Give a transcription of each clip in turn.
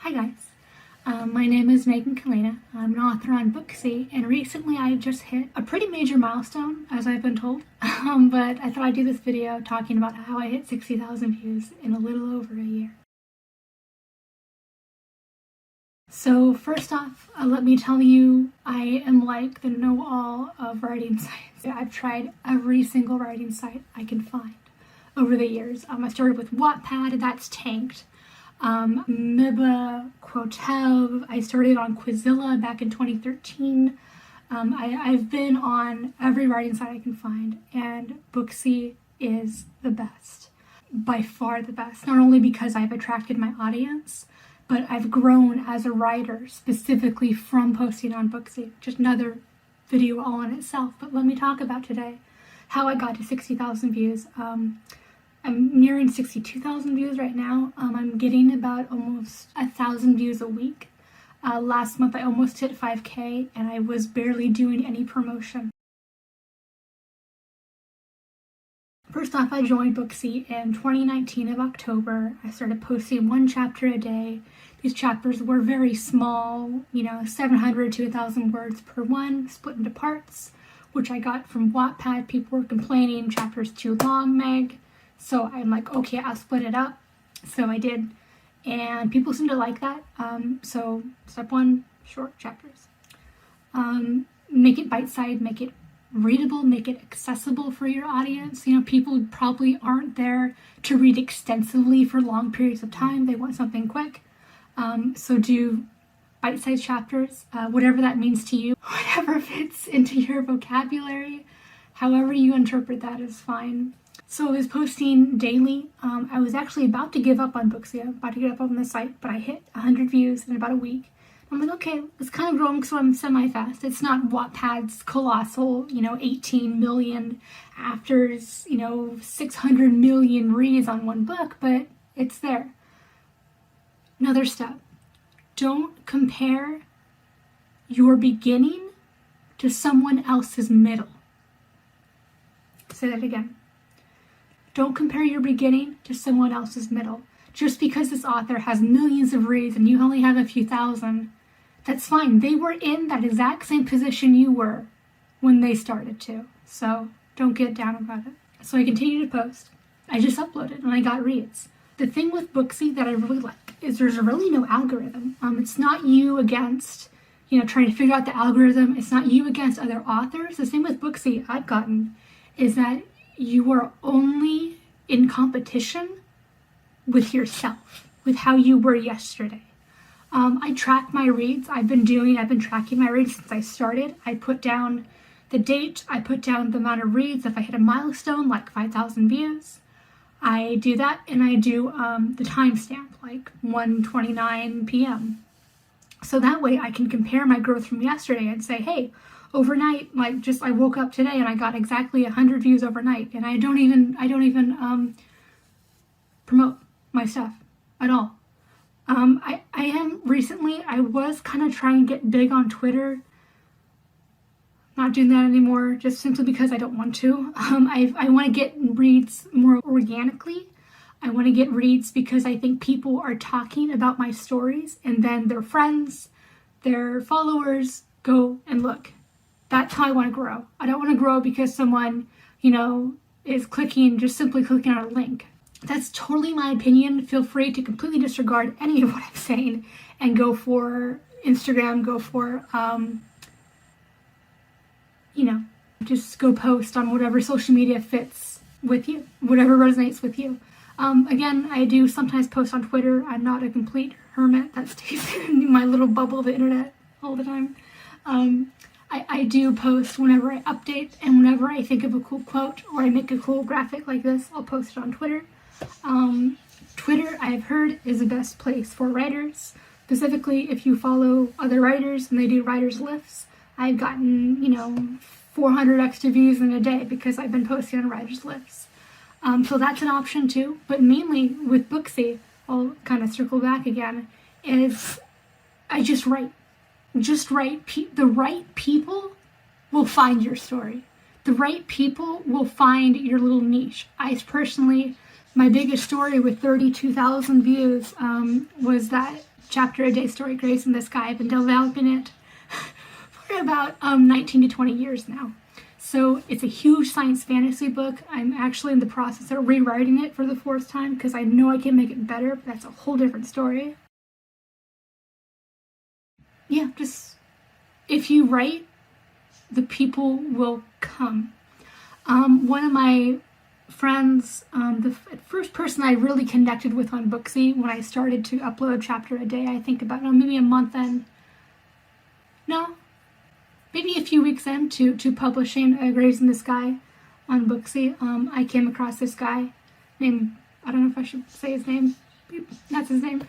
Hi guys, my name is Meaghan Kalena. I'm an author on Booksy, and recently I just hit a pretty major milestone, as I've been told. But I thought I'd do this video talking about how I hit 60,000 views in a little over a year. So first off, let me tell you, I am like the know-all of writing sites. I've tried every single writing site I can find over the years. I started with Wattpad, that's tanked. Miba, Quotev, I started on Quizilla back in 2013. I've been on every writing site I can find, and Booksy is the best. By far the best. Not only because I've attracted my audience, but I've grown as a writer specifically from posting on Booksy. Just another video all in itself. But let me talk about today how I got to 60,000 views. I'm nearing 62,000 views right now. I'm getting about almost 1,000 views a week. Last month I almost hit 5K and I was barely doing any promotion. First off, I joined Booksy in 2019 of October. I started posting one chapter a day. These chapters were very small, 700 to 1,000 words per one, split into parts, which I got from Wattpad. People were complaining, chapter's too long, Meg. So I'm like, okay, I'll split it up. So I did, and people seem to like that. So step one, short chapters. Make it bite-sized, make it readable, make it accessible for your audience. People probably aren't there to read extensively for long periods of time. They want something quick. So do bite-sized chapters, whatever that means to you, whatever fits into your vocabulary, however you interpret that is fine. So I was posting daily. I was actually about to give up on Booksy, about to get up on the site, but I hit 100 views in about a week. I'm like, okay, it's kind of growing, so I'm semi-fast. It's not Wattpad's colossal, 18 million afters, 600 million reads on one book, but it's there. Another step, don't compare your beginning to someone else's middle. Say that again. Don't compare your beginning to someone else's middle. Just because this author has millions of reads and you only have a few thousand, that's fine. They were in that exact same position you were when they started to. So don't get down about it. So I continued to post. I just uploaded and I got reads. The thing with Booksy that I really like is there's really no algorithm. It's not you against, trying to figure out the algorithm. It's not you against other authors. The same with Booksy I've gotten is that you are only in competition with yourself, with how you were yesterday. I track my reads. I've been tracking my reads since I started. I put down the date. I put down the amount of reads. If I hit a milestone, like 5,000 views, I do that, and I do the timestamp, like 1:29 p.m. So that way I can compare my growth from yesterday and say, hey, overnight, I woke up today and I got exactly 100 views overnight, and I don't even promote my stuff at all. I was kind of trying to get big on Twitter. Not doing that anymore, just simply because I don't want to. I want to get reads more organically. I want to get reads because I think people are talking about my stories, and then their friends, their followers go and look. That's how I want to grow. I don't want to grow because someone, is just simply clicking on a link. That's totally my opinion. Feel free to completely disregard any of what I'm saying and go for Instagram, go for, just go post on whatever social media fits with you, whatever resonates with you. Again, I do sometimes post on Twitter. I'm not a complete hermit that stays in my little bubble of the internet all the time. I do post whenever I update, and whenever I think of a cool quote or I make a cool graphic like this, I'll post it on Twitter. Twitter, I've heard, is the best place for writers. Specifically, if you follow other writers and they do writers' lifts, I've gotten, 400 extra views in a day because I've been posting on writers' lifts. So that's an option too. But mainly with Booksy, I'll kind of circle back again, is I just write. Just write. The right people will find your story. The right people will find your little niche. I personally My biggest story with 32,000 views was that chapter a day story, Grace in the Sky. I've been developing it for about 19 to 20 years now. So it's a huge science fantasy book. I'm actually in the process of rewriting it for the 4th time because I know I can make it better, but that's a whole different story. Yeah, just if you write, the people will come. One of my friends, the first person I really connected with on Booksy when I started to upload a chapter a day, I think about maybe a month in. No, maybe a few weeks into publishing Graves in the Sky on Booksy, I came across this guy named, I don't know if I should say his name, that's his name.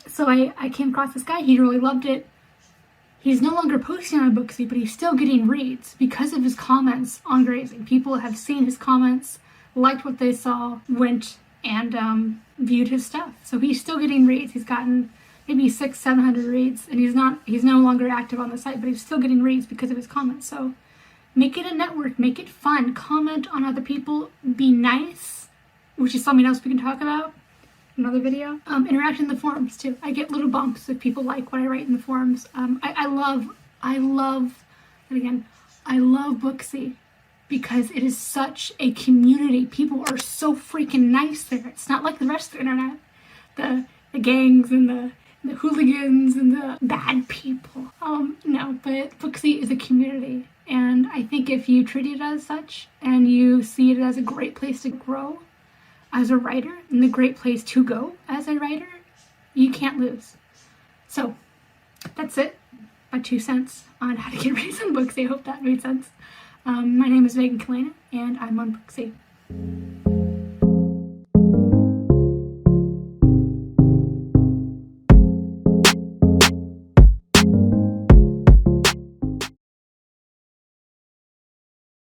So I came across this guy, he really loved it. He's no longer posting on Booksy, but he's still getting reads because of his comments on grazing. People have seen his comments, liked what they saw, went and viewed his stuff. So he's still getting reads. He's gotten maybe 600-700 reads, and he's no longer active on the site, but he's still getting reads because of his comments. So make it a network, make it fun, comment on other people, be nice, which is something else we can talk about. Another video. Interact in the forums too. I get little bumps if people like what I write in the forums. I love Booksy because it is such a community. People are so freaking nice there. It's not like the rest of the internet. The gangs and the hooligans and the bad people. No, but Booksy is a community. And I think if you treat it as such and you see it as a great place to grow as a writer and a great place to go as a writer, you can't lose. So that's it. My 2 cents on how to get reads on Booksy. I hope that made sense. My name is Meaghan Kalena and I'm on Booksy.